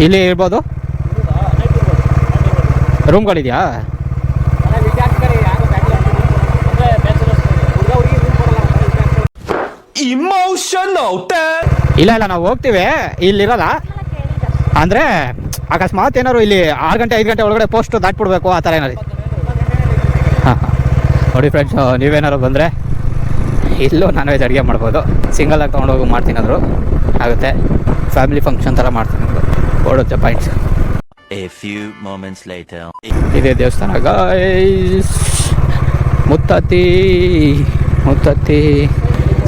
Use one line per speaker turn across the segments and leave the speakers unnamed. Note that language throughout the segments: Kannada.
ಇಲ್ಲಿ ಇರ್ಬೋದು. ರೂಮ್ಗಳಿದೆಯಾ? ಇಲ್ಲ ಇಲ್ಲ, ನಾವು ಹೋಗ್ತೀವಿ. ಇಲ್ಲಿರಲ್ಲ ಅಂದರೆ ಅಕಸ್ಮಾತ್ ಏನಾದ್ರು ಇಲ್ಲಿ 6 ಗಂಟೆ 5 ಗಂಟೆ ಒಳಗಡೆ ಪೋಸ್ಟ್ ದಾಟ್ಬಿಡ್ಬೇಕು ಆ ಥರ ಏನಾದ್ರು. ಹಾಂ ನೋಡಿ ಫ್ರೆಂಡ್ಸ್, ನೀವೇನಾದ್ರು ಬಂದರೆ ಇಲ್ಲೂ ನಾನ್ ವೆಜ್ ಅಡುಗೆ ಮಾಡ್ಬೋದು. ಸಿಂಗಲಾಗಿ ತೊಗೊಂಡೋಗಿ ಮಾಡ್ತೀನಾದ್ರು ಆಗುತ್ತೆ. ಫ್ಯಾಮಿಲಿ ಫಂಕ್ಷನ್ ಥರ ಮಾಡ್ತೀನಿ, ಓಡುತ್ತೆ ಪಾಯಿಂಟ್ಸ್. ಇದೇ ದೇವಸ್ಥಾನ ಗಾಯ್ಸ್. ಮುತ್ತತ್ತಿ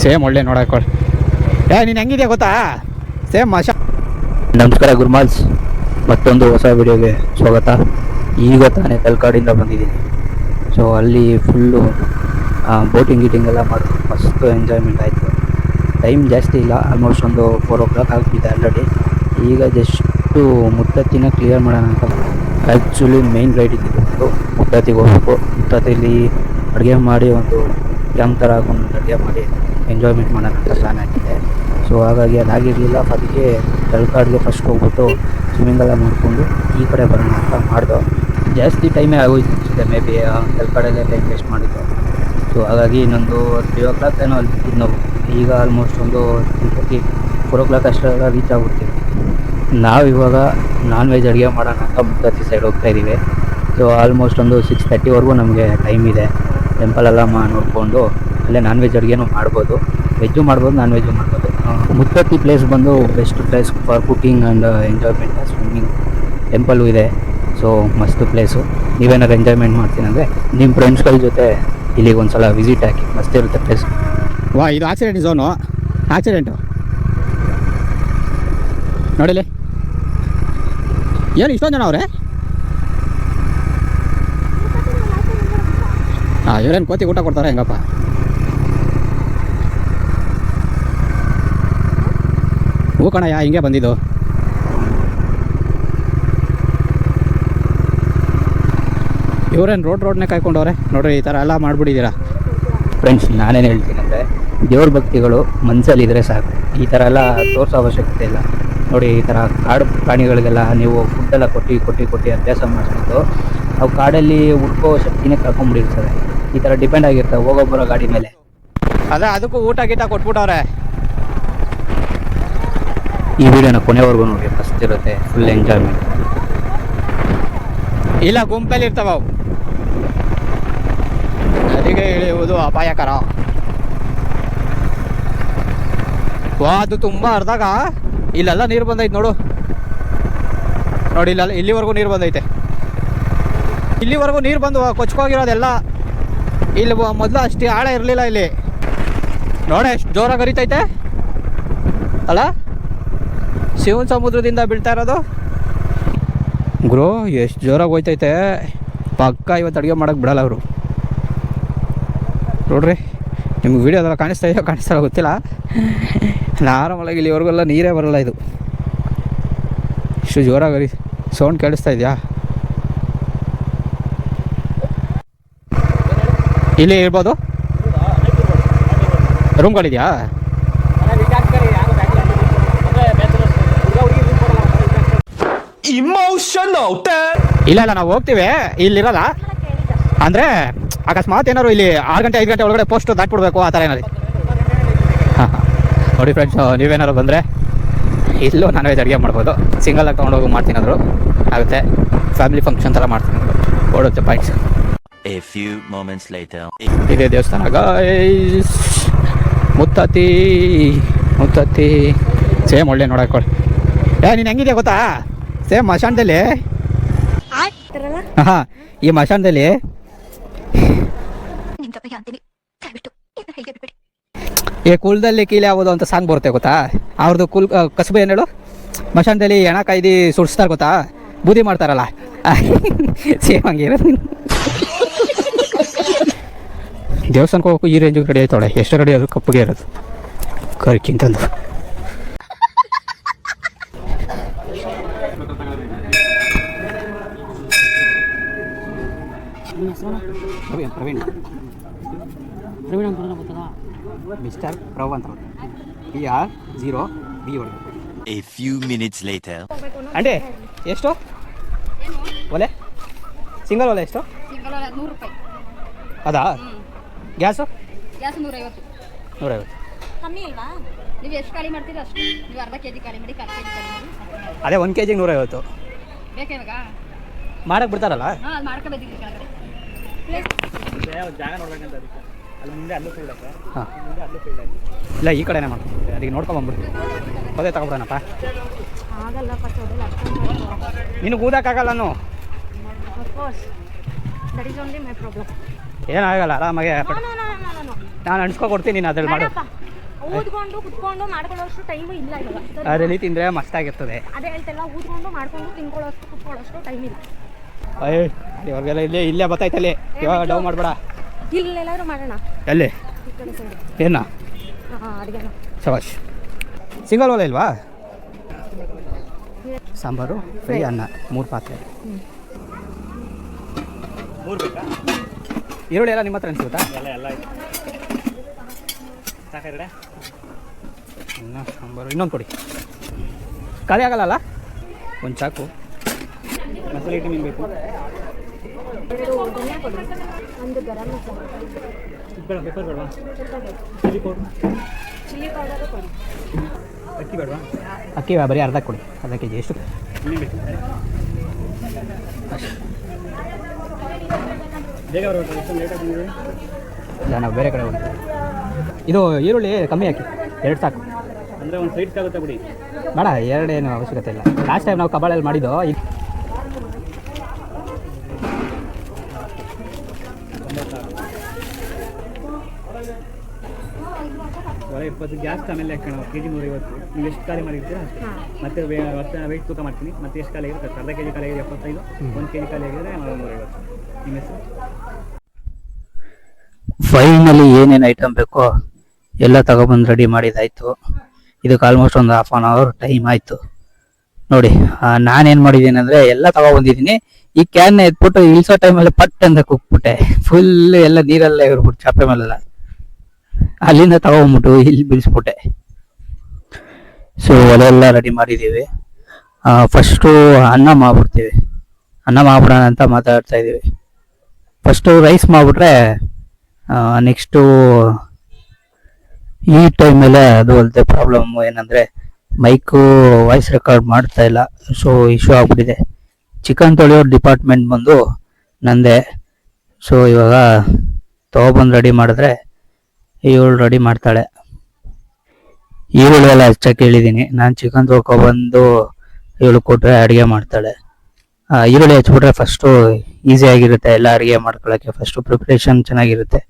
ಸೇಮ್ ಒಳ್ಳೆ ನೋಡಕ್ಕೆ. ನೀನು ಹೆಂಗಿದ್ಯಾ ಗೊತ್ತಾ? ಸೇಮ್ ಮಶಾ.
ನಮಸ್ಕಾರ ಗುರುಮಾಲ್ಸ್, ಮತ್ತೊಂದು ಹೊಸ ವಿಡಿಯೋಗೆ ಸ್ವಾಗತ. ಈಗ ತಾನೇ ತಲಕಾಡಿಂದ ಬಂದಿದ್ದೀನಿ. ಸೊ ಅಲ್ಲಿ ಫುಲ್ಲು ಬೋಟಿಂಗ್ ಗೀಟಿಂಗ್ ಎಲ್ಲ ಮಾಡಿ ಮಸ್ತು ಎಂಜಾಯ್ಮೆಂಟ್ ಆಯಿತು. ಟೈಮ್ ಜಾಸ್ತಿ ಇಲ್ಲ, ಆಲ್ಮೋಸ್ಟ್ ಒಂದು 4 o'clock ಆಗ್ತಿದೆ ಆಲ್ರೆಡಿ. ಈಗ ಜಸ್ಟು ಮುತ್ತತ್ತಿನ ಕ್ಲಿಯರ್ ಮಾಡೋಣ ಅಂತ. ಆ್ಯಕ್ಚುಲಿ ಮೇಯ್ನ್ ರೈಡ್ ಇದ್ದಿದ್ದು ಮುತ್ತತ್ತಿಗೆ ಹೋಗ್ಬೇಕು. ಮುತ್ತತ್ತಿಲಿ ಅಡುಗೆ ಮಾಡಿ ಒಂದು ಕ್ಯಾಂಪ್ ಥರ ಹಾಕೊಂಡು ಅಡುಗೆ ಮಾಡಿ ಎಂಜಾಯ್ಮೆಂಟ್ ಮಾಡೋಣ ಅಂತ ಪ್ಲ್ಯಾನ್ ಆಗಿದೆ. ಸೊ ಹಾಗಾಗಿ ಅದಾಗಿರಲಿಲ್ಲ. ಅದಕ್ಕೆ ತಲಕಾಡಿಗೆ ಫಸ್ಟ್ ಹೋಗ್ಬಿಟ್ಟು ಸ್ವಿಮ್ಮಿಂಗ್ ಎಲ್ಲ ಮಾಡಿಕೊಂಡು ಈ ಕಡೆ ಬರೋಣ ಅಂತ ಮಾಡ್ದೋ. ಜಾಸ್ತಿ ಟೈಮೇ ಆಗೋಯ್ತು ಅನಿಸುತ್ತೆ, ಮೇ ಬಿ ತಲಕಾಡಲ್ಲೇ ಟೈಮ್ ವೇಸ್ಟ್ ಮಾಡಿದ್ದು. ಸೊ ಹಾಗಾಗಿ ಇನ್ನೊಂದು 3 o'clock ಏನೋ ಅಲ್ಲಿ ಬಿಟ್ಟಿದ್ದು ನಾವು. ಈಗ ಆಲ್ಮೋಸ್ಟ್ ಒಂದು 4 o'clock ಅಷ್ಟೆಲ್ಲ ರೀಚ್ ಆಗ್ಬಿಡ್ತೀವಿ. ನಾವಿವಾಗ ನಾನ್ ವೆಜ್ ಅಡುಗೆ ಮಾಡೋಣ ಅಂತ ಮುತ್ತತ್ತಿ ಸೈಡ್ ಹೋಗ್ತಾಯಿದ್ದೀವಿ. ಸೊ ಆಲ್ಮೋಸ್ಟ್ ಒಂದು 6:30ವರೆಗೂ ನಮಗೆ ಟೈಮ್ ಇದೆ. ಟೆಂಪಲೆಲ್ಲ ನೋಡಿಕೊಂಡು ಅಲ್ಲೇ ನಾನ್ ವೆಜ್ ಅಡುಗೆನೂ ಮಾಡ್ಬೋದು, ವೆಜ್ಜು ಮಾಡ್ಬೋದು, ನಾನ್ ವೆಜ್ಜು ಮಾಡ್ಬೋದು. ಮುತ್ತತ್ತಿ ಪ್ಲೇಸ್ ಬಂದು best place for cooking and enjoyment. Swimming temple ಇದೆ. ಸೊ ಮಸ್ತ್ ಪ್ಲೇಸು. ನೀವೇನಾದ್ರು ಎಂಜಾಯ್ಮೆಂಟ್ ಮಾಡ್ತೀನಿ ಅಂದರೆ ನಿಮ್ಮ ಫ್ರೆಂಡ್ಸ್ಗಳ ಜೊತೆ ಇಲ್ಲಿಗೆ ಒಂದು ಸಲ ವಿಸಿಟ್ ಹಾಕಿ, ಮಸ್ತ್ ಇರುತ್ತೆ ಪ್ಲೇಸ್.
ವಾ, ಇದು ಆಕ್ಸಿಡೆಂಟ್ ಝೋನು. ಆಕ್ಸಿಡೆಂಟು ನೋಡಿಲಿ, ಏನು ಇಷ್ಟೊಂದು ಜನ ಅವರೇ? ಹಾಂ, ಇವರೇನು ಕೋತಿ ಊಟ ಕೊಡ್ತಾರೆ ಹೆಂಗಪ್ಪ? ಹೂ ಕಣಯ್ಯ, ಹಿಂಗೆ ಬಂದಿದ್ದು. ಇವರೇನು ರೋಡ್ನೇ ಕಾಯ್ಕೊಂಡವ್ರೆ ನೋಡ್ರಿ. ಈ ಥರ ಎಲ್ಲ ಮಾಡಿಬಿಟ್ಟಿದ್ದೀರಾ
ಫ್ರೆಂಡ್ಸ್. ನಾನೇನು ಹೇಳ್ತೀನಿ ಅಂದರೆ, ದೇವ್ರ ಭಕ್ತಿಗಳು ಮನಸ್ಸಲ್ಲಿದ್ದರೆ ಸಾಕು, ಈ ಥರ ಎಲ್ಲ ತೋರಿಸೋ ಅವಶ್ಯಕತೆ ಇಲ್ಲ. ನೋಡಿ, ಈ ಥರ ಕಾಡು ಪ್ರಾಣಿಗಳಿಗೆಲ್ಲ ನೀವು ಫುಡ್ಡೆಲ್ಲ ಕೊಟ್ಟು ಅಭ್ಯಾಸ ಮಾಡಿಸ್ಬಿಟ್ಟು ಅವು ಕಾಡಲ್ಲಿ ಹುಡ್ಕೋ ಶಕ್ತಿನೇ ಕಳ್ಕೊಂಡ್ಬಿಟ್ಟಿರ್ತವೆ. ಈ ಥರ ಡಿಪೆಂಡ್ ಆಗಿರ್ತವೆ ಹೋಗೋಬ್ಬರೋ ಗಾಡಿ ಮೇಲೆ.
ಅದೇ ಅದಕ್ಕೂ ಊಟ ಗೀಟ ಕೊಟ್ಬಿಟ್ಟವ್ರೆ.
ಈ ವಿಡಿಯೋನ ಕೊನೆವರೆಗೂ ನೋಡಿ, ಮಸ್ತ್ ಇರುತ್ತೆ, ಫುಲ್ ಎಂಜಾಯ್ಮೆಂಟ್.
ಇಲ್ಲ, ಗುಂಪಲ್ಲಿ ಇರ್ತಾವೆ ಅವು. ನದಿಗೆ ಇಳಿಯುವುದು ಅಪಾಯಕರ. ವಾ, ಅದು ತುಂಬ ಅರ್ಧಾಗ ಇಲ್ಲೆಲ್ಲ ನೀರು ಬಂದೈತೆ ನೋಡು. ನೋಡಿ, ಇಲ್ಲಿವರೆಗೂ ನೀರು ಬಂದೈತೆ. ಇಲ್ಲಿವರೆಗೂ ನೀರು ಬಂದು ಕೊಚ್ಕೋಗಿರೋದೆಲ್ಲ. ಇಲ್ಲಿ ಮೊದಲು ಅಷ್ಟು ಆಳ ಇರಲಿಲ್ಲ ಇಲ್ಲಿ. ನೋಡಿ ಎಷ್ಟು ಜೋರಾಗಿ ಹರಿತೈತೆ ಅಲ್ಲ. ಶಿವನ ಸಮುದ್ರದಿಂದ ಬೀಳ್ತಾ ಇರೋದು ಗುರು. ಎಷ್ಟು ಜೋರಾಗಿ ಹೋಯ್ತೈತೆ. ಪಕ್ಕ ಇವತ್ತು ಅಡುಗೆ ಮಾಡೋಕ್ಕೆ ಬಿಡಲ್ಲ ಅವರು. ನೋಡ್ರಿ, ನಿಮ್ಗೆ ವೀಡಿಯೋದೆಲ್ಲ ಕಾಣಿಸ್ತಾ ಗೊತ್ತಿಲ್ಲ. ನಾರ್ಮಲಾಗಿ ಇಲ್ಲಿವರೆಗೆಲ್ಲ ನೀರೇ ಬರಲ್ಲ. ಇದು ಇಷ್ಟು ಜೋರಾಗಿ ಸೌಂಡ್ ಕೇಳಿಸ್ತಾ ಇದೆಯಾ? ಇಲ್ಲಿ ಇರ್ಬೋದು. ರೂಮ್ಗಳಿದೆಯಾ? ಇಲ್ಲ ಇಲ್ಲ, ನಾವು ಹೋಗ್ತೀವಿ. ಇಲ್ಲಿರಲ್ಲ ಅಂದರೆ ಅಕಸ್ಮಾತ್ ಏನಾದ್ರು ಇಲ್ಲಿ 6 ಗಂಟೆ 5 ಗಂಟೆ ಒಳಗಡೆ ಪೋಸ್ಟ್ ದಾಟ್ಬಿಡ್ಬೇಕು ಆ ಥರ ಏನಾದ್ರು. ಹಾಂ ನೋಡಿ ಫ್ರೆಂಡ್ಸ್, ನೀವೇನಾದ್ರು ಬಂದರೆ ಇಲ್ಲೂ ನಾನ್ ವೆಜ್ ಅಡುಗೆ ಮಾಡ್ಬೋದು. ಸಿಂಗಲಾಗಿ ತೊಗೊಂಡೋಗಿ ಮಾಡ್ತೀನಾದ್ರು ಆಗುತ್ತೆ. ಫ್ಯಾಮಿಲಿ ಫಂಕ್ಷನ್ ಥರ ಮಾಡ್ತೀನಿ, ಓಡುತ್ತೆ ಪಾಯಿಂಟ್ಸ್. ಇದೇ ದೇವಸ್ಥಾನ ಗಾಯ್ಸ್. ಮುತ್ತತ್ತಿ ಸೇಮ್ ಒಳ್ಳೆ ನೋಡಕ್ಕೆ. ನೀನು ಹೆಂಗಿದ್ಯಾ ಗೊತ್ತಾ? ಸೇಮ್ ಮಶಾಣದಲ್ಲಿ. ಹಾಂ, ಈ ಮಶಾಣದಲ್ಲಿ ಕುಲದಲ್ಲಿ ಕೀಲೆ ಆಗೋದು ಅಂತ ಸಾಂಗ್ ಬರುತ್ತೆ ಗೊತ್ತಾ? ಅವ್ರದ್ದು ಕಸಬು ಏನು ಹೇಳು? ಮಶಾಣದಲ್ಲಿ ಹೆಣ ಕಾಯ್ದು ಸುಡಿಸ್ತಾರೆ ಗೊತ್ತಾ? ಬೂದಿ ಮಾಡ್ತಾರಲ್ಲ, ಸೇಮ್ ಹಂಗಿರೋದು. ದೇವಸ್ಥಾನಕ್ಕೆ ಹೋಗಕ್ಕೂ ಈ ರೇಂಜಿಗೆ ರೆಡಿ ಆಯ್ತಾಳೆ. ಎಷ್ಟು ರೆಡಿ ಅದು ಕಪ್ಪಗೆ ಇರೋದು ಕರ್ಕಿಂತಂದು. ಪ್ರವೀಣ್ ಅಂತ ಮಿಸ್ಟರ್ ಪ್ರವ್ ಅಂತ PR0B
A few minutes later.
Aunty ಎಷ್ಟು ಒಲೆ ಸಿಂಗಲ್ ಒಲೆ ಎಷ್ಟು
ಸಿಂಗಲ್ 100 ರೂಪಾಯಿ.
ಅದಾ ಗ್ಯಾಸು
ಗ್ಯಾಸ್ 150.
150.
ಕಮ್ಮಿ ಇಲ್ವಾ? ನೀವು ಎಷ್ಟು ಖಾಲಿ ಮಾಡ್ತೀರಾ ಅಷ್ಟು. ನೀವು ಅರ್ಧ ಕೆಜಿ ಖಾಲಿ ಮಾಡಿ, 1/2 ಕೆಜಿ ಖಾಲಿ ಮಾಡಿ.
ಅದೇ 1 kg 150
ಬೇಕಾ ಇವಾಗ?
ಮಾಡಕ್ಕೆ ಬಿಡ್ತಾರಲ್ಲ.
ಹಾಂ, ಅದು ಮಾಡ್ಕೊಬೇಕಿಲ್ಲ ಕೆಳಗಡೆ.
ಜಾಗ ನೋಡ್ಬೇಕಂತ ಅದಕ್ಕೆ ಅಲ್ಲಿ ಮುಂದೆ ಅಲ್ಲೂ ಫೀಲ್ಡ್ ಐತೆ,
ಹಾಂ
ಮುಂದೆ ಅಲ್ಲೂ ಫೀಲ್ಡ್ ಐತೆ.
ಇಲ್ಲ ಈ ಕಡೆನೇ ಮಾಡ್ತೀನಿ, ಅದಕ್ಕೆ ನೋಡ್ಕೊಂಬಂದ್ಬಿಡ್ತೀನಿ. ಅದೇ ತಗೊಬಿಡೋಣಪ್ಪ.
ಆಗಲ್ಲ ಫಸ್ಟ್ ಅದೆಲ್ಲ ಅರ್ಥ
ನಿನಗೆ ಊದಕ್ಕಾಗಲ್ಲ ನಾನು.
Of course that is only my problem.
ಏನಾಗಲ್ಲ, ಆರಾಮಾಗೆ
ನೋ
ನಾನು ಅನ್ಸ್ಕೊ ಕೊಡ್ತೀನಿ, ನೀನು ಅದ್ರಲ್ಲಿ ಮಾಡು.
ಊದ್ಕೊಂಡು ಕುತ್ಕೊಂಡು ಮಾಡ್ಕೊಳ್ಳೋಷ್ಟು ಟೈಮು ಇಲ್ಲ ಇವಾಗ.
ಅದರಲ್ಲಿ ತಿಂದರೆ ಮಸ್ತಾಗಿರ್ತದೆ.
ಅದೇ ಹೇಳ್ತಲ್ಲ, ಊದ್ಕೊಂಡು ಮಾಡ್ಕೊಂಡು ತಿನ್ಕೊಳ್ಳೋಷ್ಟು ಕುತ್ಕೊಳ್ಳೋಷ್ಟು ಟೈಮ್ ಇಲ್ಲ.
ಅಯ್ಯ ಇವಾಗೆಲ್ಲ ಇಲ್ಲೇ ಬತ್ತಾಯ್ತಲ್ಲಿ, ಇವಾಗ ಡೌ ಮಾಡಬೇಡ.
ಇಲ್ಲೆಲ್ಲಾದ್ರೂ ಮಾಡೋಣ,
ಎಲ್ಲಿ
ಈ ಕಡೆ ಸೈಡ್.
ಏನ
ಹಾಂ, ಅಡುಗೆನ.
ಶಬಾಷ್. ಸಿಂಗಲ್ ಒಲೆ ಇಲ್ವಾ? ಸಾಂಬಾರು, ಫ್ರೈ, ಅನ್ನ, 3 ಪಾತ್ರೆ.
3 ಬೇಕಾ?
ಈರುಳ್ಳಿ ಎಲ್ಲ ನಿಮ್ಮ ಹತ್ರ ಅನಿಸುತ್ತಾ?
ಎಲ್ಲ ಐತೆ. ಸಾಕಾದ್ರೆ
ಅನ್ನ, ಸಾಂಬಾರು, ಇನ್ನೊಂದು ಕೊಡಿ. ಖಾಲಿ ಆಗಲ್ಲ ಒಂದು ಚಾಕು.
ಮಸಾಲೆ ಐಟಮ್ ಏನು ಬೇಕು?
2 ಧನಿಯಾ ಕೊಡಿ, 1 ಗರಂ ಮಸಾಲ,
ಇದು ಬೇಡ, ಪೆಪ್ಪರ್ ಬೇಡವಾ? ಚಿಲ್ಲಿ ಪೌಡ್ರ್,
ಚಿಲ್ಲಿ ಪೌಡರು ಕೊಡಿ.
ಅಕ್ಕಿ ಬೇಡವಾ?
ಅಕ್ಕಿ ಬರೀ ಅರ್ಧ ಕೊಡಿ, ಅರ್ಧ ಕೆ ಜಿ. ಎಷ್ಟು
ಇನ್ನೇನು ಬೇಕು? ಬೇಗ ಬರಬೇಕು, ಎಷ್ಟು ಲೇಟ್ ಆಗ್ತಿದೆ.
ಇಲ್ಲ, ನಾವು ಬೇರೆ ಕಡೆ ಹೋಗ್ತೀವಿ. ಇದು ಈರುಳ್ಳಿ ಕಮ್ಮಿ ಹಾಕಿ, 2 ಸಾಕು.
ಅಂದರೆ ಒಂದು ಸೈಡ್ ಆಗುತ್ತೆ ಬಿಡಿ.
ಬೇಡ, 2 ಏನು ಅವಶ್ಯಕತೆ ಇಲ್ಲ. ಲಾಸ್ಟ್ ಟೈಮ್ ನಾವು ಕಬಾಳಲ್ಲಿ ಮಾಡಿದ್ದು.
ಒಳ್ಳೆ 20 ಗ್ಯಾಸ್ ಆಮೇಲೆ ಹಾಕೋಣ. ಕೆಜಿ 150. ನೀವು ಎಷ್ಟು ಖಾಲಿ ಮಾಡಿರ್ತೀರಾ ಅಷ್ಟೇ. ಮತ್ತೆ ವೆಯ್ಟ್ ತೂಕ ಮಾಡ್ತೀನಿ. ಮತ್ತೆ ಎಷ್ಟು ಖಾಲಿ ಆಗಿರುತ್ತೆ? ಅರ್ಧ ಕೆಜಿ ಖಾಲಿ ಆಗಿದೆ 75, 1 ಕೆಜಿ ಖಾಲಿ ಆಗಿದ್ರೆ 150. ನಿಮ್ಮ ಹೆಸರು?
ಫೈನಲಿ ಏನೇನು ಐಟಮ್ ಬೇಕೋ ಎಲ್ಲ ತಗೊಬಂದು ರೆಡಿ ಮಾಡಿದ್ದಾಯಿತು. ಇದಕ್ಕೆ ಆಲ್ಮೋಸ್ಟ್ ಒಂದು 1/2 hour ಟೈಮ್ ಆಯಿತು. ನೋಡಿ, ನಾನೇನು ಮಾಡಿದ್ದೀನಿ ಅಂದರೆ ಎಲ್ಲ ತಗೊಬಂದಿದ್ದೀನಿ. ಈ ಕ್ಯಾನ್ನ ಎತ್ಬಿಟ್ಟು ಇಳಿಸೋ ಟೈಮಲ್ಲಿ ಪಟ್ ಅಂತ ಕುಕ್ಬಿಟ್ಟೆ. ಫುಲ್ ಎಲ್ಲ ನೀರಲ್ಲೇ ಇರ್ಬಿಟ್ಟು ಚಾಪೆ ಮೇಲೆಲ್ಲ. ಅಲ್ಲಿಂದ ತಗೊಂಬಿಟ್ಟು ಇಲ್ಲಿ ಬೀಳಿಸ್ಬಿಟ್ಟೆ. ಸೊ ಒಲೆಲ್ಲ ರೆಡಿ ಮಾಡಿದ್ದೀವಿ. ಫಸ್ಟು ಅನ್ನ ಮಾಡ್ಬಿಡ್ತೀವಿ. ಅನ್ನ ಮಾಡ್ಬಿಡೋಣ ಅಂತ ಮಾತಾಡ್ತಾ ಇದ್ದೀವಿ. ಫಸ್ಟು ರೈಸ್ ಮಾಡಿಬಿಟ್ರೆ ನೆಕ್ಸ್ಟು ಈ ಟೈಮಲ್ಲೇ ಅದು ಅಲ್ಲದೆ ಪ್ರಾಬ್ಲಮ್ ಏನಂದರೆ ಮೈಕು ವಾಯ್ಸ್ ರೆಕಾರ್ಡ್ ಮಾಡ್ತಾ ಇಲ್ಲ. ಸೊ ಇಶ್ಯೂ ಆಗ್ಬಿಟ್ಟಿದೆ. ಚಿಕನ್ ತೊಳೆಯೋ ಡಿಪಾರ್ಟ್ಮೆಂಟ್ ಬಂದು ನಂದೆ. ಸೊ ಇವಾಗ ತೊಗೊಬಂದು ರೆಡಿ ಮಾಡಿದ್ರೆ ಇವಳು ರೆಡಿ ಮಾಡ್ತಾಳೆ. ಈರುಳ್ಳಿ ಎಲ್ಲ ಹಚ್ಚಕ್ಕೆ ಹೇಳಿದ್ದೀನಿ. ನಾನು ಚಿಕನ್ ತೊಳ್ಕೊಬಂದು ಇವಳು ಕೊಟ್ಟರೆ ಅಡುಗೆ ಮಾಡ್ತಾಳೆ. ಈರುಳ್ಳಿ ಹಚ್ಬಿಟ್ರೆ ಫಸ್ಟು ಈಸಿ ಆಗಿರುತ್ತೆ ಎಲ್ಲ ಅಡುಗೆ ಮಾಡ್ಕೊಳ್ಳೋಕ್ಕೆ. ಫಸ್ಟು ಪ್ರಿಪ್ರೇಷನ್ ಚೆನ್ನಾಗಿರುತ್ತೆ.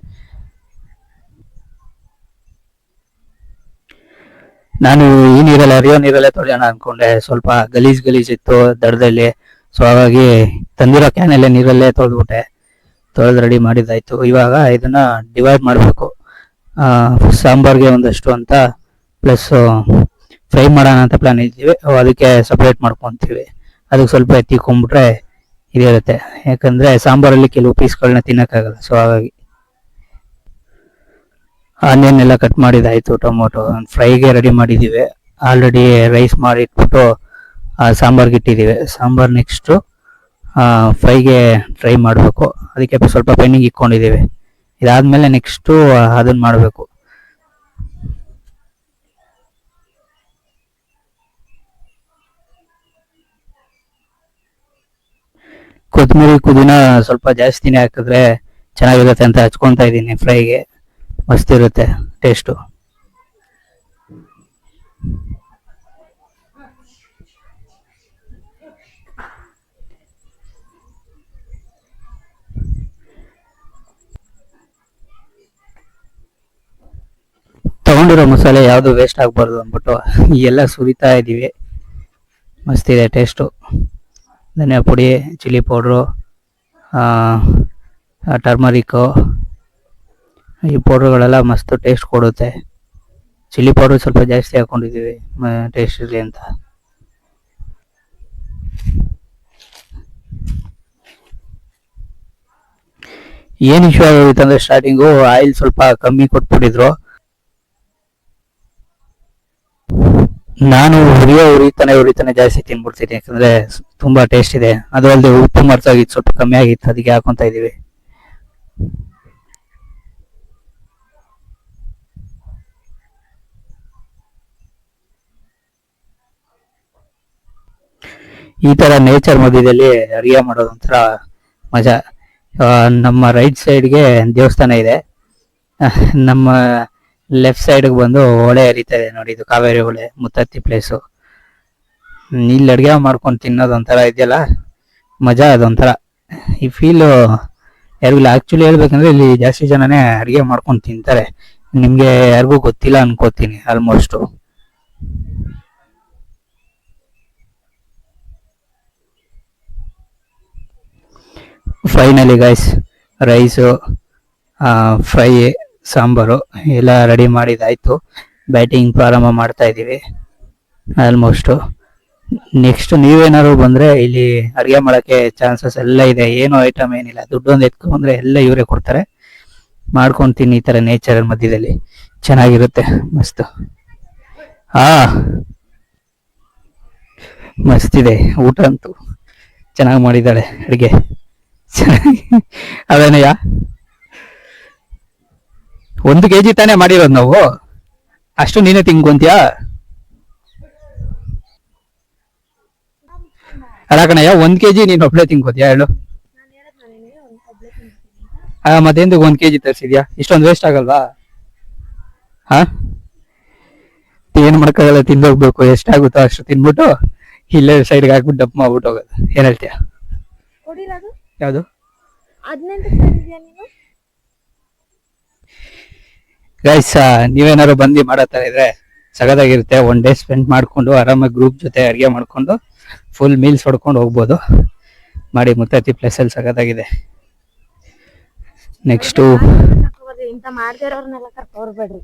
ನಾನು ಈ ನೀರಲ್ಲ ಅರಿಯೋ ನೀರಲ್ಲೇ ತೊಳೆಯೋಣ ಅಂದ್ಕೊಂಡೆ. ಸ್ವಲ್ಪ ಗಲೀಜಿತ್ತು ದಡದಲ್ಲಿ. ಸೊ ಹಾಗಾಗಿ ತಂದಿರೋ ಕ್ಯಾನಲ್ಲೇ ನೀರಲ್ಲೇ ತೊಳೆದ್ಬಿಟ್ಟೆ. ತೊಳೆದು ರೆಡಿ ಮಾಡಿದ್ದಾಯಿತು. ಇವಾಗ ಇದನ್ನು ಡಿವೈಡ್ ಮಾಡಬೇಕು. ಸಾಂಬಾರ್ಗೆ ಒಂದಷ್ಟು ಅಂತ, ಪ್ಲಸ್ ಫ್ರೈ ಮಾಡೋಣ ಅಂತ ಪ್ಲಾನ್ ಇದ್ದೀವಿ. ಅದಕ್ಕೆ ಸಪ್ರೇಟ್ ಮಾಡ್ಕೊತೀವಿ. ಅದಕ್ಕೆ ಸ್ವಲ್ಪ ಎತ್ತಿಕೊಂಡ್ಬಿಟ್ರೆ ಇದಿರುತ್ತೆ. ಯಾಕಂದರೆ ಸಾಂಬಾರಲ್ಲಿ ಕೆಲವು ಪೀಸ್ಗಳನ್ನ ತಿನ್ನೋಕ್ಕಾಗಲ್ಲ. ಸೊ ಹಾಗಾಗಿ ಆನಿಯನ್ ಎಲ್ಲ ಕಟ್ ಮಾಡಿದ್ದಾಯಿತು. ಟೊಮೊಟೊ ಫ್ರೈಗೆ ರೆಡಿ ಮಾಡಿದ್ದೀವಿ. ಆಲ್ರೆಡಿ ರೈಸ್ ಮಾಡಿ ಇಟ್ಬಿಟ್ಟು ಸಾಂಬಾರ್ಗೆ ಇಟ್ಟಿದ್ದೀವಿ. ಸಾಂಬಾರು ನೆಕ್ಸ್ಟು ಫ್ರೈಗೆ ಟ್ರೈ ಮಾಡಬೇಕು. ಅದಕ್ಕೆ ಸ್ವಲ್ಪ ಪೆಂಡಿಂಗ್ ಇಟ್ಕೊಂಡಿದ್ದೀವಿ. ಇದಾದಮೇಲೆ ನೆಕ್ಸ್ಟು ಅದನ್ನು ಮಾಡಬೇಕು. ಕೊತ್ತಂಬರಿ ಪುದೀನ ಸ್ವಲ್ಪ ಜಾಸ್ತಿನೇ ಹಾಕಿದ್ರೆ ಚೆನ್ನಾಗಿರುತ್ತೆ ಅಂತ ಹಚ್ಕೊತಾ ಇದ್ದೀನಿ. ಫ್ರೈಗೆ ಮಸ್ತ್ ಇರುತ್ತೆ ಟೇಸ್ಟು. ತಗೊಂಡಿರೋ ಮಸಾಲೆ ಯಾವುದು ವೇಸ್ಟ್ ಆಗಬಾರ್ದು ಅಂದ್ಬಿಟ್ಟು ಎಲ್ಲ ಸುರಿತಾ ಇದ್ದೀವಿ. ಮಸ್ತಿದೆ ಟೇಸ್ಟು. ಧನಿಯಾ ಪುಡಿ, ಚಿಲ್ಲಿ ಪೌಡ್ರು, ಟರ್ಮರಿಕ್ಕು, ಈ ಪೌಡ್ರುಗಳೆಲ್ಲ ಮಸ್ತ್ ಟೇಸ್ಟ್ ಕೊಡುತ್ತೆ. ಚಿಲ್ಲಿ ಪೌಡ್ರು ಸ್ವಲ್ಪ ಜಾಸ್ತಿ ಹಾಕ್ಕೊಂಡಿದ್ದೀವಿ ಟೇಸ್ಟ್ ಇರಲಿ ಅಂತ. ಏನು ಇಶ್ಯೂ ಆಗೋಗಿತ್ತು ಅಂದರೆ ಸ್ಟಾರ್ಟಿಂಗು ಆಯಿಲ್ ಸ್ವಲ್ಪ ಕಮ್ಮಿ ಕೊಟ್ಬಿಟ್ಟಿದ್ರು. ನಾನು ಉರಿತಾನೆ ಜಾಸ್ತಿ ತಿನ್ಬಿಡ್ತೀನಿ, ಯಾಕಂದ್ರೆ ತುಂಬಾ ಟೇಸ್ಟ್ ಇದೆ. ಅದು ಅಲ್ಲದೆ ಉಪ್ಪು ಮರ್ಚಾಗಿತ್ತು, ಸ್ವಲ್ಪ ಕಮ್ಮಿ ಆಗಿತ್ತು, ಅದಕ್ಕೆ ಹಾಕೊಂತ ಇದೀವಿ. ಈ ತರ ನೇಚರ್ ಮಧ್ಯದಲ್ಲಿ ಅಡಿಗೆ ಮಾಡೋದು ಒಂಥರ ಮಜಾ. ನಮ್ಮ ರೈಟ್ ಸೈಡ್ಗೆ ದೇವಸ್ಥಾನ ಇದೆ, ನಮ್ಮ ಲೆಫ್ಟ್ ಸೈಡ್ಗೆ ಬಂದು ಹೊಳೆ ಹರಿತಾ ಇದೆ ನೋಡಿ, ಇದು ಕಾವೇರಿ ಹೊಳೆ, ಮುತ್ತತ್ತಿ ಪ್ಲೇಸು. ಇಲ್ಲಿ ಅಡುಗೆ ಮಾಡ್ಕೊಂಡು ತಿನ್ನೋದು ಒಂಥರ ಇದೆಯಲ್ಲ ಮಜಾ, ಅದೊಂಥರ ಈ ಫೀಲು ಯಾರಿಗಿಲ್ಲ. ಆ್ಯಕ್ಚುಲಿ ಹೇಳ್ಬೇಕಂದ್ರೆ ಇಲ್ಲಿ ಜಾಸ್ತಿ ಜನನೇ ಅಡುಗೆ ಮಾಡ್ಕೊಂಡು ತಿಂತಾರೆ, ನಿಮಗೆ ಯಾರಿಗೂ ಗೊತ್ತಿಲ್ಲ ಅನ್ಕೋತೀನಿ almost. Finally guys, rice, fry, sambar ಎಲ್ಲ ರೆಡಿ ಮಾಡಿದಾಯ್ತು. ಬ್ಯಾಟಿಂಗ್ ಪ್ರಾರಂಭ ಮಾಡ್ತಾ ಇದ್ದೀವಿ ಆಲ್ಮೋಸ್ಟು. ನೆಕ್ಸ್ಟ್ ನೀವೇನಾದ್ರು ಬಂದರೆ ಇಲ್ಲಿ ಅಡುಗೆ ಮಾಡೋಕ್ಕೆ ಚಾನ್ಸಸ್ ಎಲ್ಲ ಇದೆ. ಏನು ಐಟಮ್ ಏನಿಲ್ಲ, ದುಡ್ಡೊಂದು ಎತ್ಕೊಂಡ್ಬಂದ್ರೆ ಎಲ್ಲ ಇವರೇ ಕೊಡ್ತಾರೆ. ಮಾಡ್ಕೊಂಡು ತಿನ್ನಿ, ಈ ಥರ ನೇಚರ್ ಮಧ್ಯದಲ್ಲಿ ಚೆನ್ನಾಗಿರುತ್ತೆ, ಮಸ್ತ್. ಮಸ್ತಿದೆ ಊಟ ಅಂತೂ, ಚೆನ್ನಾಗಿ ಮಾಡಿದ್ದಾಳೆ ಅಡುಗೆ. ಅದೇನಯ್ಯ, 1 kg ತಾನೇ ಮಾಡಿರೋದು ನಾವು, ಅಷ್ಟು ನೀನೇ ತಿನ್ಕೊಂತೀಯಾ? ಅಲ್ಲ ಕಣಯ್ಯ, 1 kg ನೀನು ಒಬ್ಳೆ ತಿನ್ಕೋತೀಯಾ ಹೇಳು? ಮತ್ತೆಂದು 1 kg ತರಿಸಿದ್ಯಾ? ಇಷ್ಟೊಂದು ವೇಸ್ಟ್ ಆಗಲ್ವಾ? ಏನ್ ಮಾಡ್ಕೋಗಲ್ಲ, ತಿಂದೋಗ್ಬೇಕು, ಎಷ್ಟಾಗುತ್ತೋ ಅಷ್ಟು ತಿನ್ಬಿಟ್ಟು ಇಲ್ಲೇ ಸೈಡ್ಗೆ ಹಾಕ್ಬಿಟ್ಟು ಡಪ್ ಮಾಡ್ಬಿಟ್ಟು ಹೋಗೋದು. ಏನ್ ಹೇಳ್ತೀಯ? ಯಾವುದು ಗೈಸ್, ನೀವೇನಾದ್ರು ಬಂದು ಮಾಡತ್ತರ ಇದ್ರೆ ಸಗದಾಗಿರುತ್ತೆ. 1 day ಸ್ಪೆಂಡ್ ಮಾಡ್ಕೊಂಡು ಆರಾಮಾಗಿ ಗ್ರೂಪ್ ಜೊತೆ ಅಡುಗೆ ಮಾಡ್ಕೊಂಡು ಫುಲ್ ಮೀಲ್ಸ್ ಹೊಡ್ಕೊಂಡು ಹೋಗ್ಬೋದು. ಮಾಡಿ, ಮುತ್ತತ್ತಿ ಪ್ಲೇಸ್ ಅಲ್ಲಿ ಸಗದಾಗಿದೆ. ನೆಕ್ಸ್ಟು
ಇಂತ ಮಾಡ್ದಿರೋರ್ನೆಲ್ಲ ಕರ್ಕೊರ್ಬೇಡ್ರಿ.